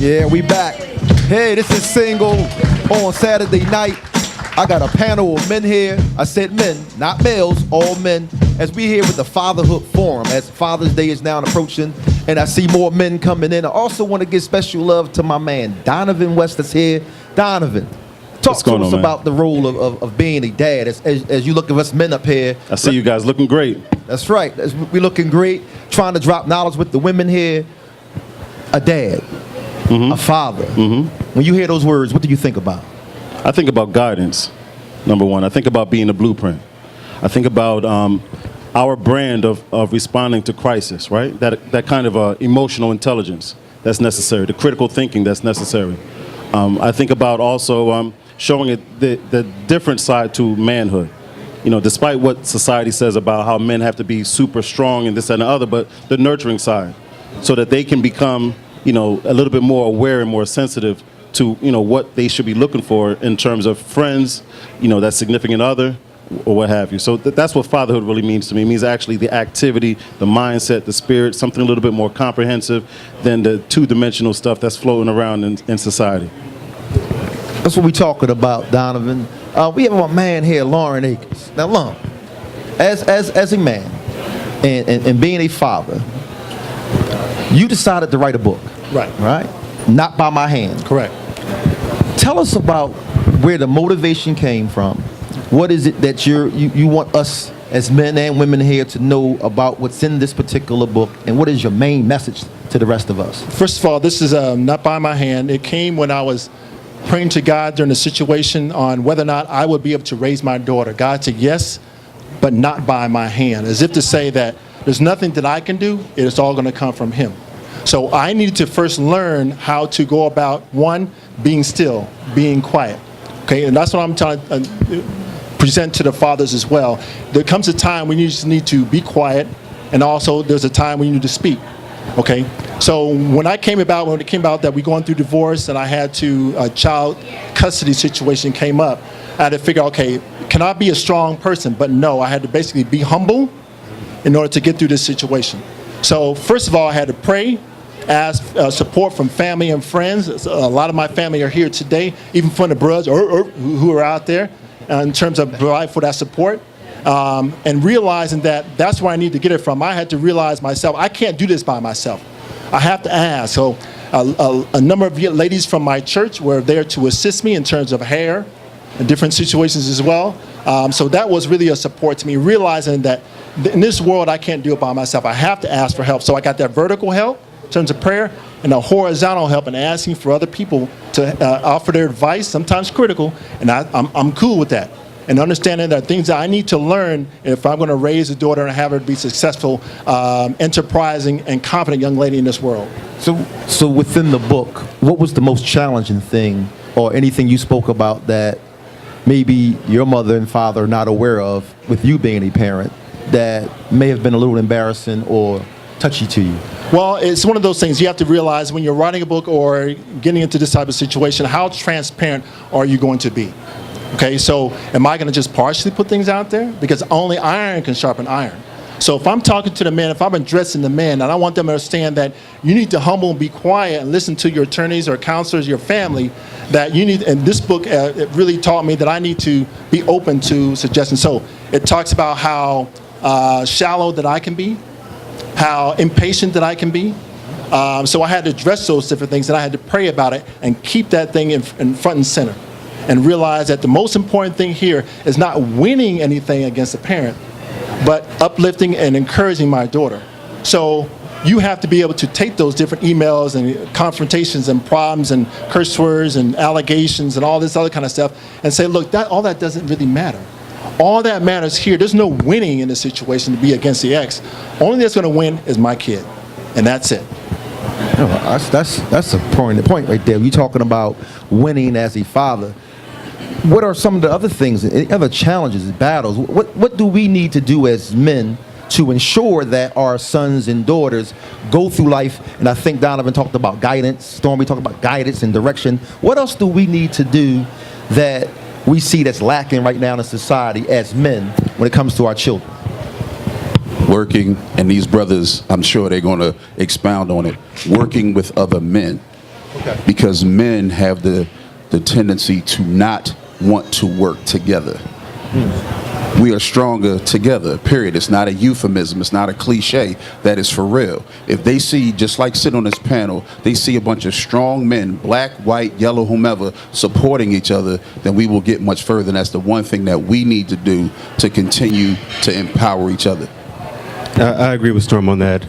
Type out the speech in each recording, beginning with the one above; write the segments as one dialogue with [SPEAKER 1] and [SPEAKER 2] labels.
[SPEAKER 1] Yeah, we back. Hey, this is Single on Saturday night. I got a panel of men here. I said men, not males, all men. As we here with the Fatherhood Forum, as Father's Day is now approaching, and I see more men coming in. I also want to give special love to my man, Donovan West, that's here. Donovan, talk to us about the role of being a dad. As you look at us men up here.
[SPEAKER 2] I see you guys looking great.
[SPEAKER 1] That's right. We're looking great, trying to drop knowledge with the women here. A dad. A father. When you hear those words, what do you think about?
[SPEAKER 2] I think about guidance, number one. I think about being a blueprint. I think about our brand of responding to crisis, right? That kind of emotional intelligence that's necessary, the critical thinking that's necessary. I think about also showing it the different side to manhood. You know, despite what society says about how men have to be super strong and this and the other, but the nurturing side, so that they can become, you know, a little bit more aware and more sensitive to, you know, what they should be looking for in terms of friends, you know, that significant other, or what have you. So that's what fatherhood really means to me. It means actually the activity, the mindset, the spirit, something a little bit more comprehensive than the two-dimensional stuff that's floating around in society.
[SPEAKER 1] That's what we're talking about, Donovan. We have a man here, Lorin Akers. Now, Lorin, as a man and being a father, you decided to write a book. Right? Not by my hand.
[SPEAKER 3] Correct.
[SPEAKER 1] Tell us about where the motivation came from. What is it that you want us as men and women here to know about what's in this particular book, and what is your main message to the rest of us?
[SPEAKER 3] First of all, this is not by my hand. It came when I was praying to God during a situation on whether or not I would be able to raise my daughter. God said yes, but not by my hand, as if to say that there's nothing that I can do. It's all going to come from Him. So I needed to first learn how to go about, one, being still, being quiet. Okay, and that's what I'm trying to present to the fathers as well. There comes a time when you just need to be quiet, and also there's a time when you need to speak. Okay, so when it came about that we're going through divorce and I had to, a child custody situation came up, I had to figure, okay, can I be a strong person? But no, I had to basically be humble in order to get through this situation. So first of all, I had to pray, ask support from family and friends. A lot of my family are here today, even from the brothers who are out there, in terms of providing for that support. And realizing that that's where I need to get it from. I had to realize myself, I can't do this by myself. I have to ask. So a number of ladies from my church were there to assist me in terms of hair and different situations as well. So that was really a support to me, realizing that in this world I can't do it by myself. I have to ask for help. So I got that vertical help in terms of prayer, and a horizontal help in asking for other people to offer their advice, sometimes critical, and I'm cool with that. And understanding that things that I need to learn if I'm going to raise a daughter and have her be successful, enterprising, and confident young lady in this world.
[SPEAKER 1] So within the book, what was the most challenging thing, or anything you spoke about that maybe your mother and father are not aware of, with you being a parent, that may have been a little embarrassing or touchy to you?
[SPEAKER 3] Well, it's one of those things you have to realize when you're writing a book or getting into this type of situation, how transparent are you going to be? Okay, so am I going to just partially put things out there? Because only iron can sharpen iron. So if I'm talking to the men, if I'm addressing the men, and I want them to understand that you need to humble and be quiet and listen to your attorneys or counselors, your family, that you need, and this book it really taught me that I need to be open to suggestions. So it talks about how shallow that I can be, how impatient that I can be. So I had to address those different things, and I had to pray about it and keep that thing in front and center, and realize that the most important thing here is not winning anything against a parent, but uplifting and encouraging my daughter. So you have to be able to take those different emails and confrontations and problems and curse words and allegations and all this other kind of stuff and say, look, all that doesn't really matter. All that matters here, there's no winning in this situation to be against the ex. Only that's going to win is my kid, and that's it.
[SPEAKER 1] That's a point right there. You're talking about winning as a father. What are some of the other things, other challenges, battles? What do we need to do as men to ensure that our sons and daughters go through life? And I think Donovan talked about guidance. Stormy talked about guidance and direction. What else do we need to do that we see that's lacking right now in society as men when it comes to our children?
[SPEAKER 4] Working, and these brothers, I'm sure they're going to expound on it, working with other men because men have the tendency to not want to work together. We are stronger together, period. It's not a euphemism. It's not a cliche. That is for real. If they see, just like sitting on this panel, they see a bunch of strong men, black, white, yellow, whomever, supporting each other, then we will get much further. And that's the one thing that we need to do to continue to empower each other.
[SPEAKER 5] I agree with Storm on that.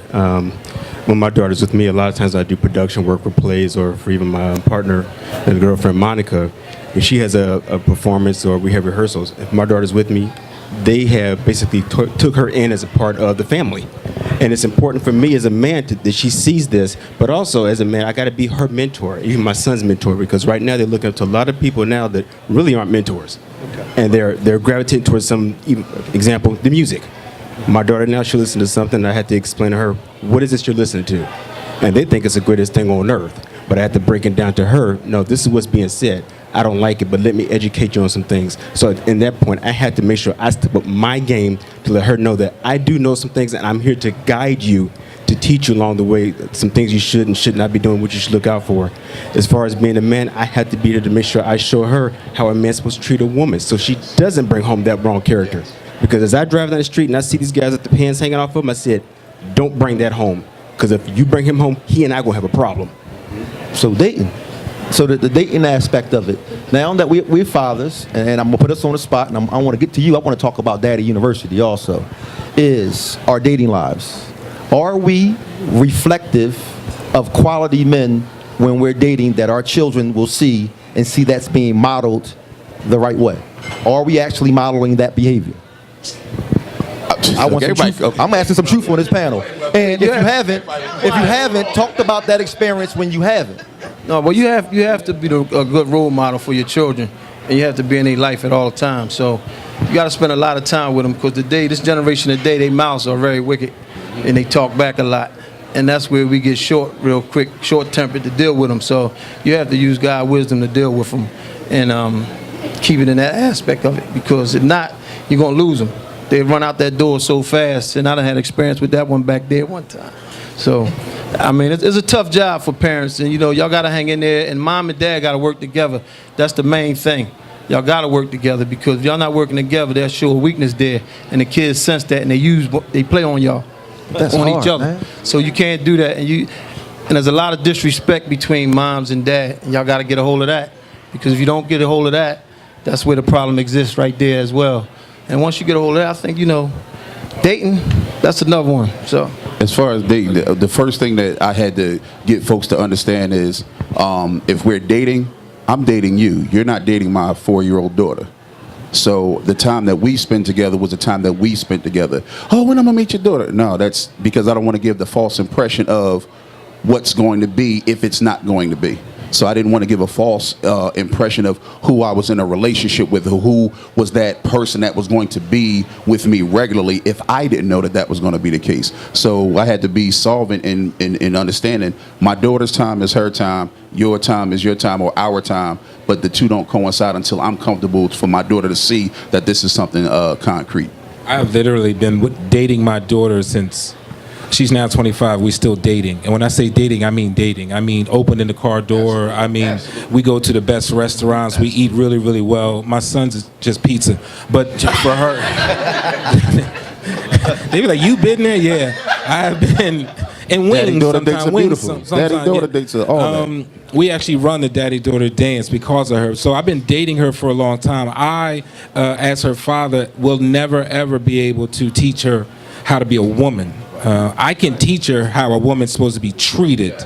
[SPEAKER 5] When my daughter's with me, a lot of times I do production work for plays or for even my partner and girlfriend, Monica. If she has a performance or we have rehearsals, if my daughter's with me, they have basically took her in as a part of the family. And it's important for me as a man that she sees this, but also as a man, I got to be her mentor, even my son's mentor, because right now they're looking up to a lot of people now that really aren't mentors. And they're gravitating towards some, example, the music. My daughter now, she'll listen to something, and I had to explain to her, what is this you're listening to? And they think it's the greatest thing on earth. But I had to break it down to her, no, this is what's being said. I don't like it, but let me educate you on some things. So in that point, I had to make sure I step up my game to let her know that I do know some things, and I'm here to guide you, to teach you along the way some things you should and should not be doing, what you should look out for. As far as being a man, I had to be there to make sure I show her how a man's supposed to treat a woman, so she doesn't bring home that wrong character. Because as I drive down the street and I see these guys with the pants hanging off of them, I said, don't bring that home. Because if you bring him home, he and I will have a problem.
[SPEAKER 1] So dating. So the dating aspect of it. Now that we're fathers, and I'm going to put us on the spot, and I want to get to you. I want to talk about Daddy University also, is our dating lives. Are we reflective of quality men when we're dating that our children will see and see that's being modeled the right way? Are we actually modeling that behavior? I want some truth. I'm asking some truth on this panel. And if you haven't talked about that experience when you haven't.
[SPEAKER 6] No, but you have to be a good role model for your children, and you have to be in their life at all times. So you got to spend a lot of time with them, because this generation today, their mouths are very wicked, and they talk back a lot. And that's where we get real quick, short-tempered to deal with them. So you have to use God's wisdom to deal with them, and keep it in that aspect of it, because if not, you're going to lose them. They run out that door so fast, and I done had experience with that one back there one time. So, I mean, it's a tough job for parents, and y'all got to hang in there, and mom and dad got to work together. That's the main thing. Y'all got to work together, because if y'all not working together, they'll show a weakness there, and the kids sense that, and they play on y'all, on each other. Man. So you can't do that, and there's a lot of disrespect between moms and dad, and y'all got to get a hold of that, because if you don't get a hold of that, that's where the problem exists right there as well. And once you get a hold of that, I think, dating, that's another one. So,
[SPEAKER 4] as far as dating, the first thing that I had to get folks to understand is, if we're dating, I'm dating you. You're not dating my 4-year-old daughter. So the time that we spend together was the time that we spent together. Oh, when I'm gonna meet your daughter? No, that's because I don't want to give the false impression of what's going to be if it's not going to be. So I didn't want to give a false impression of who I was in a relationship with, who was that person that was going to be with me regularly, if I didn't know that was going to be the case. So I had to be solvent in understanding my daughter's time is her time, your time is your time, or our time, but the two don't coincide until I'm comfortable for my daughter to see that this is something concrete.
[SPEAKER 7] I've literally been dating my daughter since she's now 25. We're still dating. And when I say dating, I mean dating. I mean opening the car door. I mean, we go to the best restaurants. We eat really, really well. My son's is just pizza. But for her, they be like, you been there? Yeah. I have been. And wings sometimes. Wings,
[SPEAKER 4] Daddy-daughter dates are all that.
[SPEAKER 7] We actually run the daddy-daughter dance because of her. So I've been dating her for a long time. I, as her father, will never, ever be able to teach her how to be a woman. I can teach her how a woman's supposed to be treated.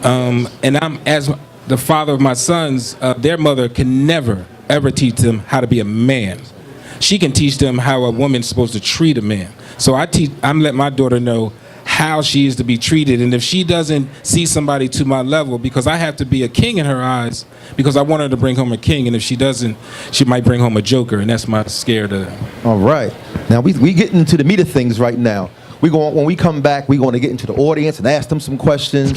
[SPEAKER 7] And I'm, as the father of my sons, their mother can never, ever teach them how to be a man. She can teach them how a woman's supposed to treat a man. So I'm letting my daughter know how she is to be treated. And if she doesn't see somebody to my level, because I have to be a king in her eyes, because I want her to bring home a king, and if she doesn't, she might bring home a joker, and that's my scare to that.
[SPEAKER 1] All right. Now, we get into the meat of things right now. When we come back, we're going to get into the audience and ask them some questions.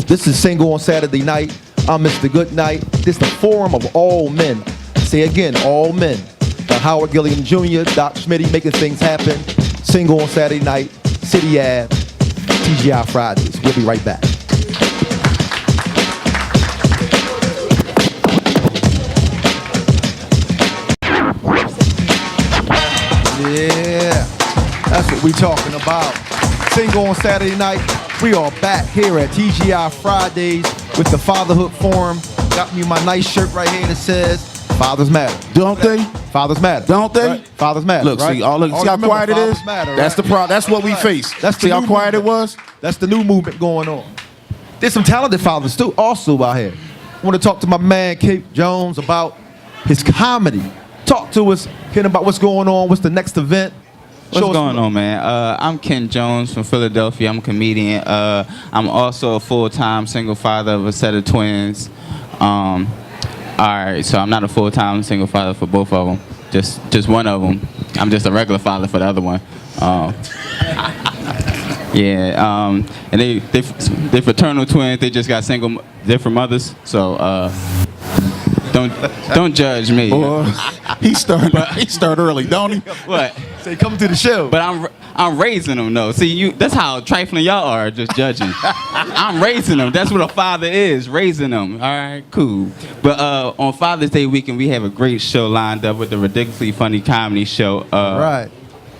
[SPEAKER 1] This is Single on Saturday Night. I'm Mr. Goodnight. This is the forum of all men. Say again, all men. Howard Gilliam Jr., Doc Schmitty, making things happen. Single on Saturday Night, City Ave, TGI Fridays. We'll be right back. what we talking about. Single on Saturday night. We are back here at TGI Fridays with the Fatherhood Forum. Got me my nice shirt right here that says, Fathers matter.
[SPEAKER 4] Don't they?
[SPEAKER 1] Fathers matter.
[SPEAKER 4] Don't they?
[SPEAKER 1] Right? Fathers matter.
[SPEAKER 4] Look,
[SPEAKER 1] right?
[SPEAKER 4] see, see how quiet it is?
[SPEAKER 1] Matter,
[SPEAKER 4] That's
[SPEAKER 1] right?
[SPEAKER 4] the problem. That's what we face.
[SPEAKER 1] That's the
[SPEAKER 4] see how
[SPEAKER 1] new
[SPEAKER 4] quiet it
[SPEAKER 1] movement.
[SPEAKER 4] was?
[SPEAKER 1] That's the new movement going on. There's some talented fathers too, also out here. I want to talk to my man, Kate Jones, about his comedy. Talk to us, Ken, about what's going on. What's the next event?
[SPEAKER 8] What's going on, man? I'm Ken Jones from Philadelphia. I'm a comedian. I'm also a full-time single father of a set of twins. All right, so I'm not a full-time single father for both of them. Just one of them. I'm just a regular father for the other one. Yeah, and they fraternal twins. They just got different mothers. So don't judge me.
[SPEAKER 4] Boy, he started early, don't he?
[SPEAKER 8] What?
[SPEAKER 1] Say, come to the show.
[SPEAKER 8] But I'm raising them though. See, that's how trifling y'all are, just judging. I'm raising them. That's what a father is, raising them. All right, cool. But on Father's Day weekend, we have a great show lined up with the Ridiculously Funny Comedy Show.
[SPEAKER 1] Right.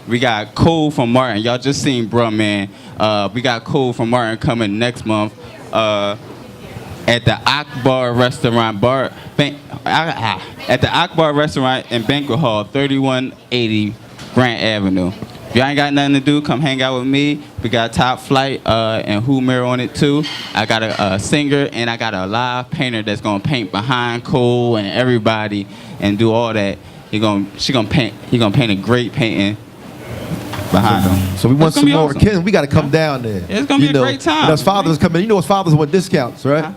[SPEAKER 8] We got Cole from Martin. Y'all just seen Bruh Man. We got Cole from Martin coming next month at the Akbar Restaurant at the Akbar Restaurant and Banquet Hall, 3180 Grant Avenue. If y'all ain't got nothing to do, come hang out with me. We got Top Flight and Who Mirror on it too. I got a singer and I got a live painter that's gonna paint behind Cole and everybody and do all that. He gonna paint a great painting behind him.
[SPEAKER 1] So we want some more.
[SPEAKER 8] Awesome.
[SPEAKER 1] Ken, we got to come down there.
[SPEAKER 8] It's gonna be a great time.
[SPEAKER 1] You know, as fathers come in, you know, as fathers want discounts, right?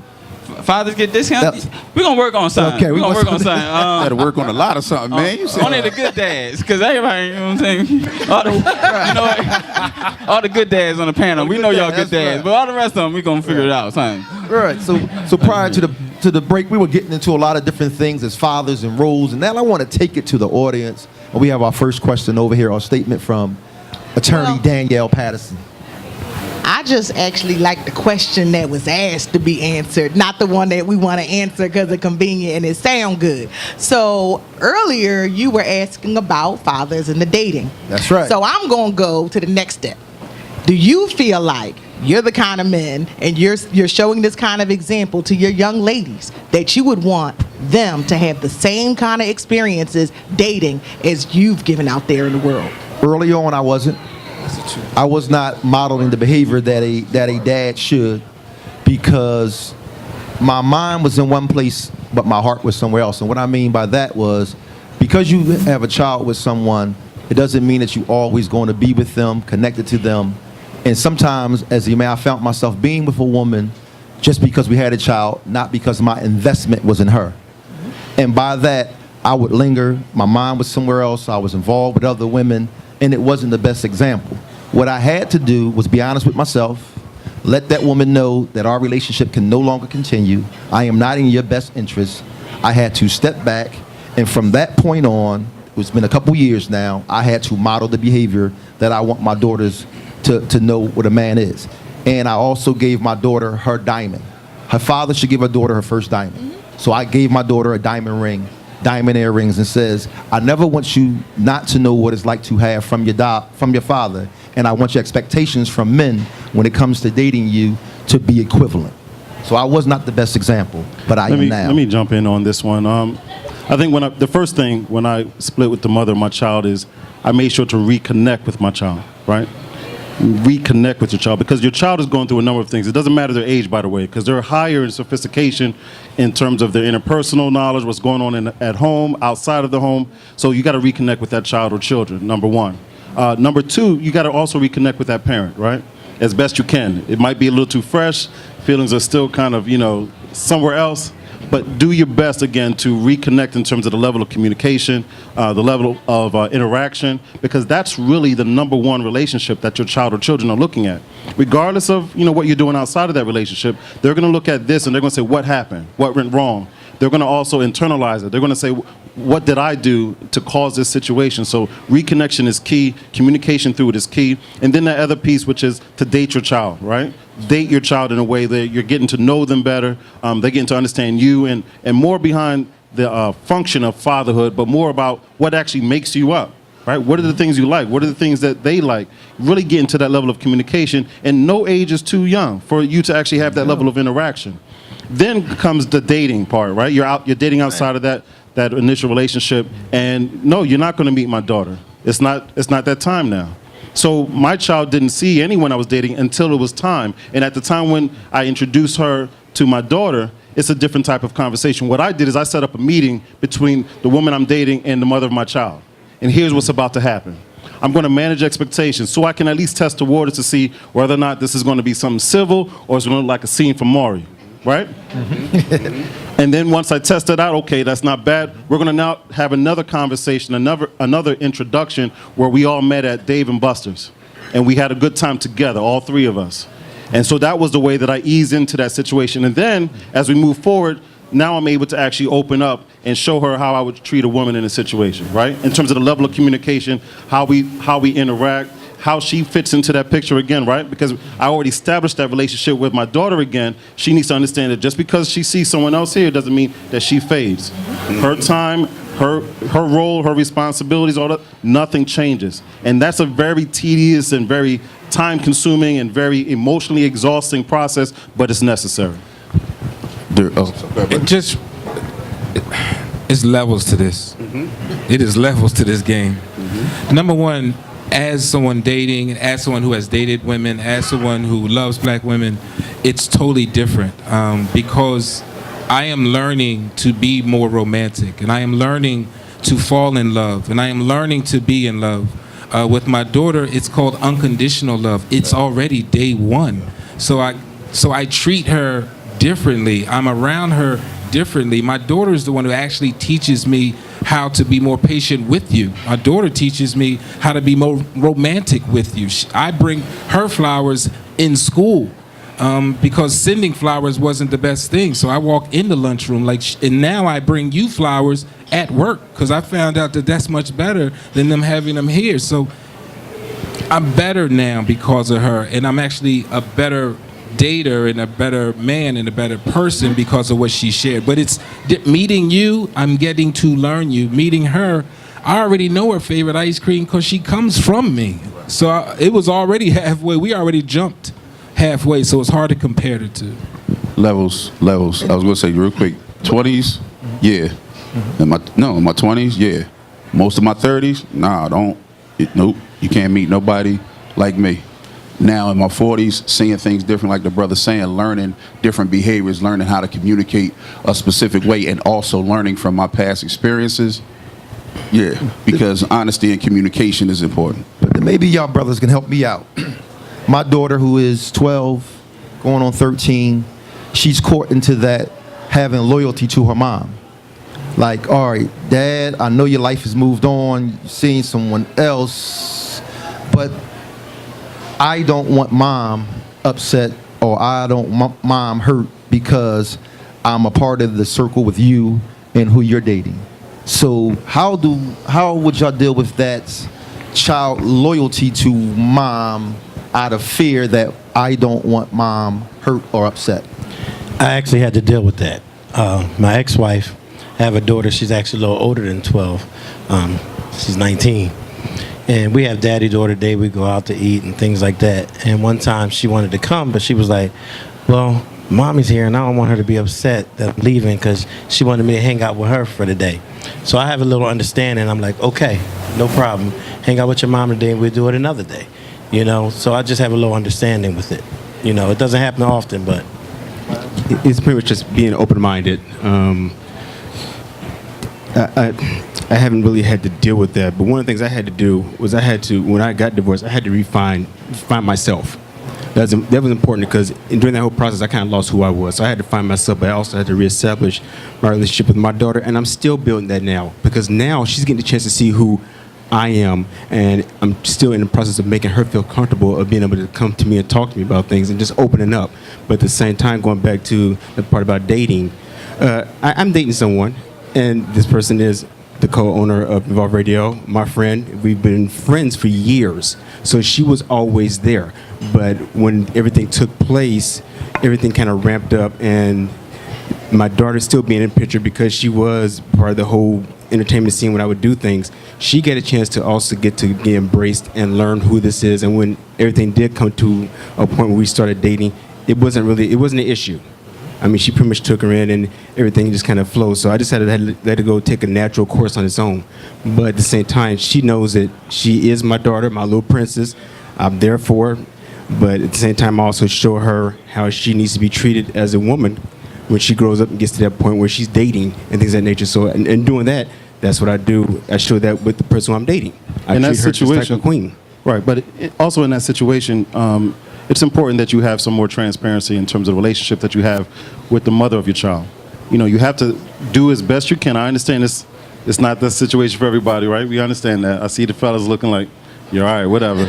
[SPEAKER 8] Fathers get discounts. We're gonna work on something.
[SPEAKER 1] Okay,
[SPEAKER 8] we're gonna work on something.
[SPEAKER 4] Gotta work on a lot of something, man. You said
[SPEAKER 8] Only the good dads, because everybody, you know what I'm saying? You know what? All the good dads on the panel. We know y'all good dads,
[SPEAKER 1] right.
[SPEAKER 8] but all the rest of them, we gonna figure it out, son.
[SPEAKER 1] Right. So prior to the break, we were getting into a lot of different things as fathers and roles, and now I want to take it to the audience. And we have our first question over here, our statement from Attorney Danielle Patterson.
[SPEAKER 9] I just actually like the question that was asked to be answered, not the one that we want to answer because it's convenient and it sound good. So earlier you were asking about fathers and the dating.
[SPEAKER 1] That's right.
[SPEAKER 9] So I'm going to go to the next step. Do you feel like you're the kind of men and you're showing this kind of example to your young ladies that you would want them to have the same kind of experiences dating as you've given out there in the world?
[SPEAKER 1] Early on, I wasn't. I was not modeling the behavior that a dad should, because my mind was in one place, but my heart was somewhere else. And what I mean by that was, because you have a child with someone, it doesn't mean that you're always going to be with them, connected to them. And sometimes, as a man, I found myself being with a woman just because we had a child, not because my investment was in her. And by that, I would linger. My mind was somewhere else. I was involved with other women, and it wasn't the best example. What I had to do was be honest with myself, let that woman know that our relationship can no longer continue. I am not in your best interest. I had to step back, and from that point on, it's been a couple years now, I had to model the behavior that I want my daughters to know what a man is. And I also gave my daughter her diamond. Her father should give her daughter her first diamond. So I gave my daughter a diamond ring, diamond earrings, and says, I never want you not to know what it's like to have from your father, and I want your expectations from men when it comes to dating you to be equivalent. So I was not the best example, but I am now.
[SPEAKER 2] Let me jump in on this one. I think the first thing when I split with the mother of my child is I made sure to reconnect with my child, right? Reconnect with your child, because your child is going through a number of things. It doesn't matter their age, by the way, because they're higher in sophistication in terms of their interpersonal knowledge, what's going on at home, outside of the home. So you got to reconnect with that child or children, number one. Number two, you got to also reconnect with that parent, right? As best you can. It might be a little too fresh. Feelings are still kind of, somewhere else. But do your best, again, to reconnect in terms of the level of communication, the level of interaction, because that's really the number one relationship that your child or children are looking at. Regardless of, what you're doing outside of that relationship, they're going to look at this and they're going to say, what happened? What went wrong? They're going to also internalize it. They're going to say, what did I do to cause this situation? So reconnection is key. Communication through it is key. And then that other piece, which is to date your child, right? Date your child in a way that you're getting to know them better. They're getting to understand you, and more behind the function of fatherhood, but more about what actually makes you up. right? What are the things you like? What are the things that they like? Really get into that level of communication, and no age is too young for you to actually have that level of interaction. Then comes the dating part, right? You're dating outside of that initial relationship, and no, you're not going to meet my daughter. It's not that time now. So my child didn't see anyone I was dating until it was time. And at the time when I introduced her to my daughter, it's a different type of conversation. What I did is I set up a meeting between the woman I'm dating and the mother of my child. And here's what's about to happen. I'm going to manage expectations so I can at least test the waters to see whether or not this is going to be something civil or it's going to look like a scene from Maury, right? And then once I test it out, okay, that's not bad. We're going to now have another conversation, another introduction where we all met at Dave and Buster's. And we had a good time together, all three of us. And so that was the way that I eased into that situation. And then as we move forward, now I'm able to actually open up and show her how I would treat a woman in a situation, right? In terms of the level of communication, how we interact, how she fits into that picture again, right? Because I already established that relationship with my daughter again. She needs to understand that just because she sees someone else here doesn't mean that she fades. Her time, her role, her responsibilities, all that, nothing changes. And that's a very tedious and very time-consuming and very emotionally exhausting process, but it's necessary.
[SPEAKER 7] It's levels to this. It is levels to this game. Number one, as someone dating, and as someone who has dated women, as someone who loves black women, it's totally different because I am learning to be more romantic, and I am learning to fall in love, and I am learning to be in love. With my daughter, it's called unconditional love. It's already day one. So I treat her differently. I'm around her differently. My daughter is the one who actually teaches me how to be more patient with you. My daughter teaches me how to be more romantic with you. I bring her flowers in school because sending flowers wasn't the best thing. So I walk in the lunchroom and now I bring you flowers at work because I found out that that's much better than them having them here. So I'm better now because of her, and I'm actually a better dater and a better man and a better person because of what she shared. But it's meeting you, I'm getting to learn you. Meeting her, I already know her favorite ice cream because she comes from me. So it was already halfway. We already jumped halfway, so it's hard to compare the two.
[SPEAKER 4] Levels. I was going to say real quick, 20s, yeah. In my 20s, yeah. Most of my 30s, nah, nope. You can't meet nobody like me. Now in my 40s, seeing things different, like the brother saying, learning different behaviors, learning how to communicate a specific way, and also learning from my past experiences. Yeah, because honesty and communication is important.
[SPEAKER 1] But maybe y'all brothers can help me out. My daughter, who is 12, going on 13, she's caught into that having loyalty to her mom. Like, all right, Dad, I know your life has moved on, you're seeing someone else, but I don't want Mom upset, or I don't want Mom hurt because I'm a part of the circle with you and who you're dating. So how would y'all deal with that child loyalty to Mom out of fear that I don't want Mom hurt or upset?
[SPEAKER 10] I actually had to deal with that. My ex-wife, I have a daughter, she's actually a little older than 12. She's 19. And we have daddy-daughter day, we go out to eat and things like that. And one time she wanted to come, but she was like, well, Mommy's here and I don't want her to be upset that I'm leaving because she wanted me to hang out with her for the day. So I have a little understanding. I'm like, okay, no problem. Hang out with your mom today and we'll do it another day. You know, so I just have a little understanding with it. You know, it doesn't happen often, but
[SPEAKER 5] it's pretty much just being open-minded. I haven't really had to deal with that, but one of the things I had to do was when I got divorced, I had to find myself. That was important because during that whole process, I kind of lost who I was. So I had to find myself, but I also had to reestablish my relationship with my daughter, and I'm still building that now because now she's getting the chance to see who I am, and I'm still in the process of making her feel comfortable of being able to come to me and talk to me about things and just opening up. But at the same time, going back to the part about dating, I'm dating someone, and this person is the co-owner of Evolve Radio, my friend. We've been friends for years, so she was always there. But when everything took place, everything kind of ramped up, and my daughter still being in the picture because she was part of the whole entertainment scene when I would do things, she get a chance to also get embraced and learn who this is. And when everything did come to a point where we started dating, it wasn't an issue. I mean, she pretty much took her in and everything just kind of flowed. So I just had to let it go take a natural course on its own. But at the same time, she knows that she is my daughter, my little princess. I'm there for her. But at the same time, I also show her how she needs to be treated as a woman when she grows up and gets to that point where she's dating and things of that nature. So, and doing that, that's what I do. I show that with the person who I'm dating. I
[SPEAKER 2] In that
[SPEAKER 5] treat her just like
[SPEAKER 2] situation,
[SPEAKER 5] a queen.
[SPEAKER 2] Right, but also in that situation, it's important that you have some more transparency in terms of the relationship that you have with the mother of your child. You know, you have to do as best you can. I understand it's not the situation for everybody, right? We understand that. I see the fellas looking like, you're all right, whatever.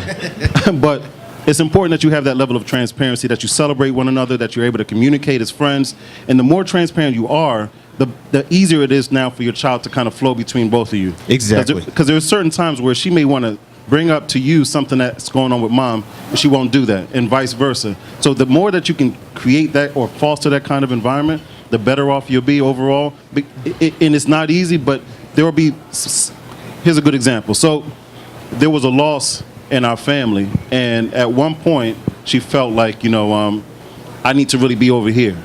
[SPEAKER 2] But it's important that you have that level of transparency, that you celebrate one another, that you're able to communicate as friends. And the more transparent you are, the easier it is now for your child to kind of flow between both of you.
[SPEAKER 5] Exactly.
[SPEAKER 2] Because there are certain times where she may want to bring up to you something that's going on with mom, but she won't do that, and vice versa. So the more that you can create that or foster that kind of environment, the better off you'll be overall. And it's not easy, but there will be, here's a good example. So there was a loss in our family, and at one point she felt like, I need to really be over here.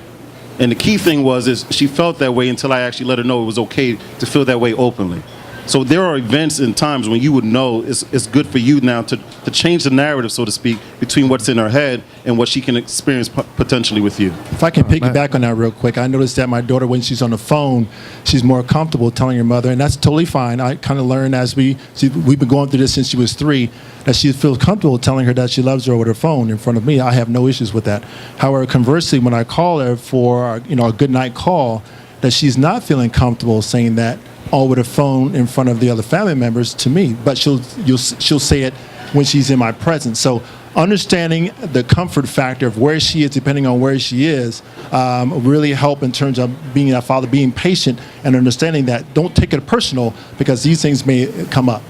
[SPEAKER 2] And the key thing is she felt that way until I actually let her know it was okay to feel that way openly. So there are events and times when you would know it's good for you now to change the narrative, so to speak, between what's in her head and what she can experience potentially with you.
[SPEAKER 3] If I can piggyback on that real quick, I noticed that my daughter, when she's on the phone, she's more comfortable telling her mother, and that's totally fine. I kind of learned as we've been going through this since she was 3, that she feels comfortable telling her that she loves her over the phone in front of me. I have no issues with that. However, conversely, when I call her for a good night call, that she's not feeling comfortable saying that over the phone in front of the other family members to me, but she'll say it when she's in my presence. So understanding the comfort factor of where she is, depending on where she is, really help in terms of being a father, being patient, and understanding that don't take it personal, because these things may come up.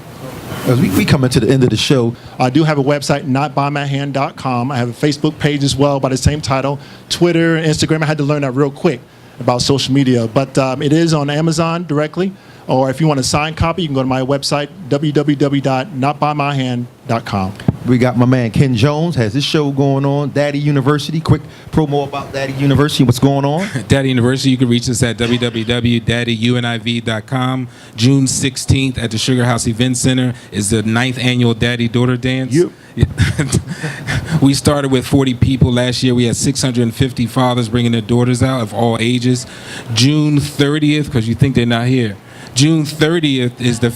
[SPEAKER 1] As we coming to the end of the show,
[SPEAKER 3] I do have a website, notbymyhand.com. I have a Facebook page as well by the same title, Twitter, Instagram. I had to learn that real quick about social media, but it is on Amazon directly, or if you want a signed copy, you can go to my website, www.notbymyhand.com.
[SPEAKER 1] we got my man Ken Jones has his show going on, Daddy University. Quick promo about Daddy University, what's going on?
[SPEAKER 7] Daddy University, you can reach us at www.daddyuniv.com. June 16th at the Sugar House Event Center is the 9th annual Daddy-Daughter Dance.
[SPEAKER 1] Yep.
[SPEAKER 7] We started with 40 people last year. We had 650 fathers bringing their daughters out of all ages. June 30th, because you think they're not here, June 30th is the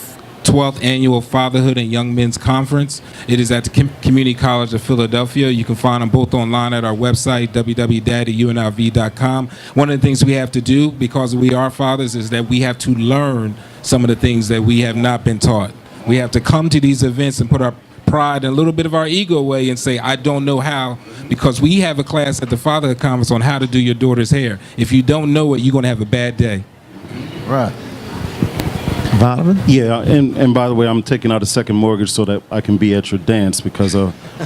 [SPEAKER 7] 12th Annual Fatherhood and Young Men's Conference. It is at the Community College of Philadelphia. You can find them both online at our website, www.daddyuniv.com. One of the things we have to do, because we are fathers, is that we have to learn some of the things that we have not been taught. We have to come to these events and put our pride and a little bit of our ego away and say, I don't know how, because we have a class at the Fatherhood Conference on how to do your daughter's hair. If you don't know it, you're going to have a bad day.
[SPEAKER 1] Right. Donovan?
[SPEAKER 2] Yeah, and by the way, I'm taking out a second mortgage so that I can be at your dance, because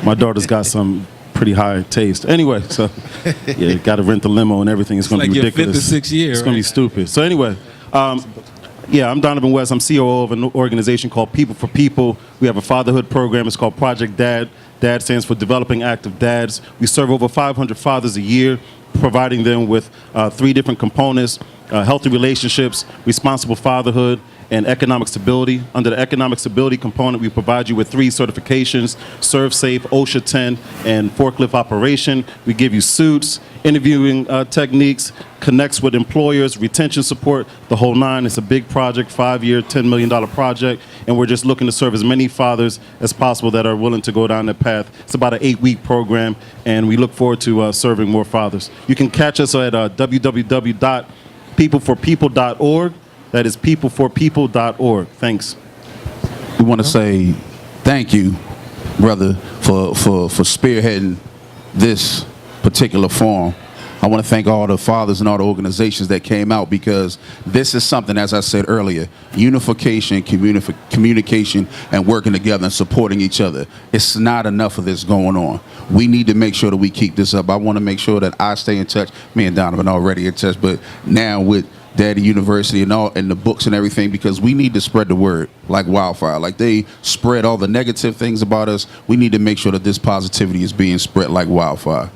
[SPEAKER 2] my daughter's got some pretty high taste. Anyway, so yeah, got to rent the limo and everything. It's going to be ridiculous.
[SPEAKER 7] Like your 5th or 6th year.
[SPEAKER 2] It's going to be stupid. So anyway, yeah, I'm Donovan West. I'm COO of an organization called People for People. We have a fatherhood program. It's called Project Dad. DAD stands for Developing Active Dads. We serve over 500 fathers a year, providing them with 3 different components: healthy relationships, responsible fatherhood, and economic stability. Under the economic stability component, we provide you with 3 certifications: Serve Safe, OSHA 10, and forklift operation. We give you suits, interviewing techniques, connects with employers, retention support, the whole 9. It's a big project, 5-year, $10 million project, and we're just looking to serve as many fathers as possible that are willing to go down that path. It's about an 8-week program, and we look forward to serving more fathers. You can catch us at www.peopleforpeople.org. That is peopleforpeople.org. Thanks.
[SPEAKER 4] We want to say thank you, brother, for spearheading this particular forum. I want to thank all the fathers and all the organizations that came out, because this is something, as I said earlier, unification, communication, and working together and supporting each other. It's not enough of this going on. We need to make sure that we keep this up. I want to make sure that I stay in touch. Me and Donovan already in touch, but now with Daddy University and the books and everything, because we need to spread the word like wildfire. Like they spread all the negative things about us, we need to make sure that this positivity is being spread like wildfire.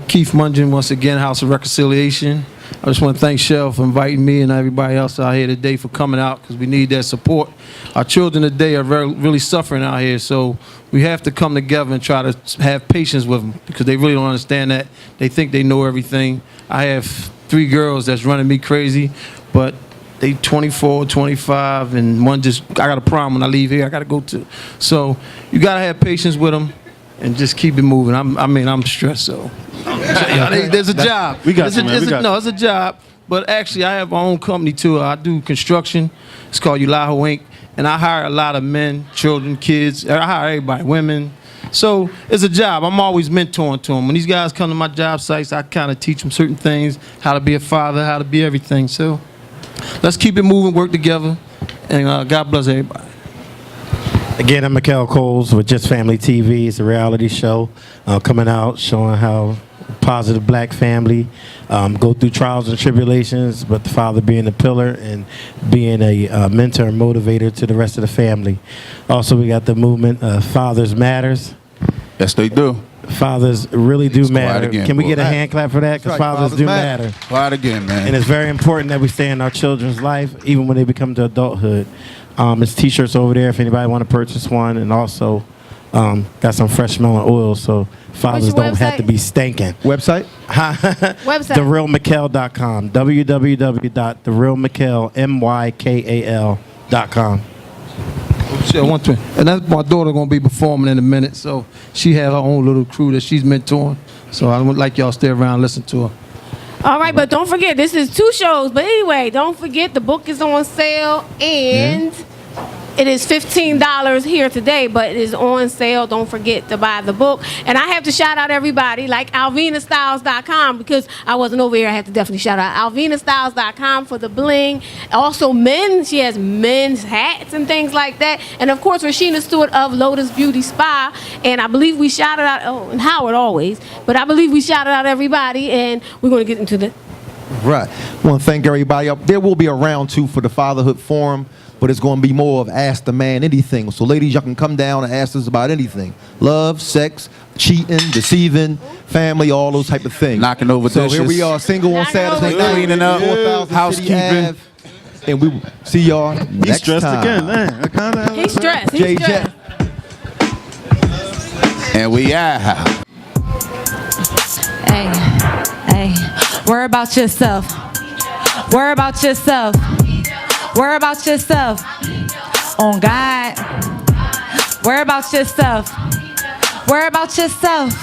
[SPEAKER 6] Keith Mungin, once again, House of Reconciliation. I just want to thank Shell for inviting me and everybody else out here today for coming out, because we need that support. Our children today are really suffering out here, so we have to come together and try to have patience with them, because they really don't understand that. They think they know everything. I have 3 girls that's running me crazy, but they 24, 25, and one I got a prom when I leave here I got to go to. So you got to have patience with them and just keep it moving. I'm stressed, so there's a job.
[SPEAKER 2] We got you, man.
[SPEAKER 6] No, it's a job. But actually, I have my own company too. I do construction. It's called Ulaho Inc. And I hire a lot of men, children, kids. I hire everybody, women. So it's a job. I'm always mentoring to them. When these guys come to my job sites, I kind of teach them certain things, how to be a father, how to be everything. So let's keep it moving, work together, and God bless everybody.
[SPEAKER 10] Again, I'm Mikhail Coles with Just Family TV. It's a reality show coming out showing how positive black family go through trials and tribulations, but the father being the pillar and being a mentor and motivator to the rest of the family. Also, we got the movement Fathers Matters.
[SPEAKER 4] Yes, they do.
[SPEAKER 10] Fathers really do matter.
[SPEAKER 4] Again,
[SPEAKER 10] Can we get a
[SPEAKER 4] boy.
[SPEAKER 10] hand clap for that? Because
[SPEAKER 1] That's right,
[SPEAKER 10] fathers
[SPEAKER 1] fathers
[SPEAKER 10] do
[SPEAKER 1] matter.
[SPEAKER 10] matter.
[SPEAKER 4] Quiet again, man.
[SPEAKER 10] And it's very important that we stay in our children's life, even when they become to adulthood. It's T-shirts over there if anybody want to purchase one, and also got some fresh smelling oil so fathers
[SPEAKER 11] What's your
[SPEAKER 10] don't have to
[SPEAKER 11] website?
[SPEAKER 10] be stinking.
[SPEAKER 1] Website?
[SPEAKER 11] Website.
[SPEAKER 10] TheRealMikhail.com. www.TheRealMikhail.com.
[SPEAKER 6] Sure, one thing. And that's my daughter gonna be performing in a minute, so she has her own little crew that she's mentoring. So I would like y'all to stay around and listen to her.
[SPEAKER 11] All right, but don't forget, this is 2 shows. But anyway, don't forget the book is on sale, and it is $15 here today, but it is on sale. Don't forget to buy the book. And I have to shout out everybody like AlvinaStyles.com, because I wasn't over here. I have to definitely shout out AlvinaStyles.com for the bling. Also she has men's hats and things like that. And of course, Rashina Stewart of Lotus Beauty Spa. And I believe we shouted out, and Howard always, but I believe we shouted out everybody, and we're going to get into the...
[SPEAKER 1] Right. I want to thank everybody. There will be a round 2 for the Fatherhood Forum, but it's going to be more of Ask the Man Anything. So ladies, y'all can come down and ask us about anything. Love, sex, cheating, deceiving, family, all those type of things.
[SPEAKER 4] Knocking over
[SPEAKER 1] So
[SPEAKER 4] dishes.
[SPEAKER 1] here we are, single on Saturday night.
[SPEAKER 4] Cleaning up.
[SPEAKER 1] 4000 City
[SPEAKER 4] Housekeeping.
[SPEAKER 1] Ave. And we will see y'all
[SPEAKER 2] He's
[SPEAKER 1] next
[SPEAKER 2] stressed
[SPEAKER 1] time.
[SPEAKER 2] again, man.
[SPEAKER 11] He's stressed. He's
[SPEAKER 1] Jay
[SPEAKER 11] stressed.
[SPEAKER 1] Jet.
[SPEAKER 4] And we are.
[SPEAKER 12] Hey, hey, worry about yourself. Worry about yourself. Worry about yourself. On God. Worry about yourself. Worry about yourself.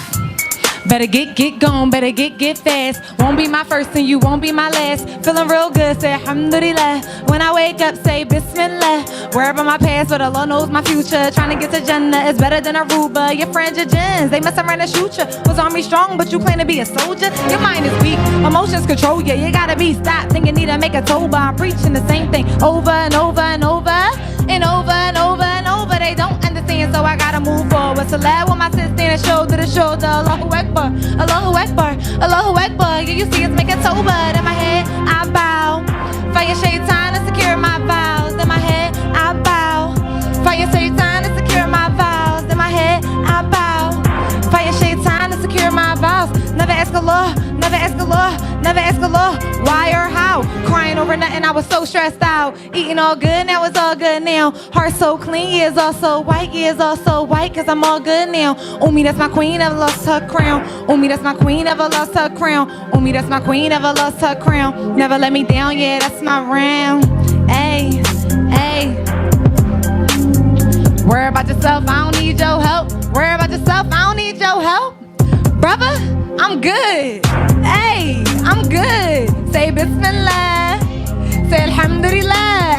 [SPEAKER 12] Better get gone, better get fast. Won't be my first and you won't be my last. Feeling real good, say alhamdulillah. When I wake up, say bismillah. Worry about my past, but Allah knows my future. Trying to get to Jannah is better than Aruba. Your friends, your gens, they mess around and shoot you. Was army strong, but you claim to be a soldier. Your mind is weak, emotions control you. You gotta be stopped, think you need to make a toba. I'm preaching the same thing over and over and over. And over and over and over. They don't understand, so I gotta move forward. So laugh with my sister standing shoulder to shoulder. Allahu Akbar, Allahu Akbar, Allahu Akbar. Yeah, you see us make a tawbah. In my head, I bow. Fire shaitan to secure my vows. In my head, I bow. Fire shaitan to secure my vows. In my head, I bow. Fire shaitan to secure my vows. Never ask Allah, never ask Allah, never ask Allah why or how. Crying over nothing, I was so stressed out. Eating all good, now it's all good now. Heart so clean, yeah, it's all so white, yeah, it's all so white, cause I'm all good now. Umi, that's my queen, never lost her crown. Umi, that's my queen, never lost her crown. Umi, that's my queen, never lost her crown. Never let me down, yeah, that's my round. Ayy, ayy. Worry about yourself, I don't need your help. Worry about yourself, I don't need your help. Brother, I'm good. Hey, I'm good. Say bismillah. Say alhamdulillah.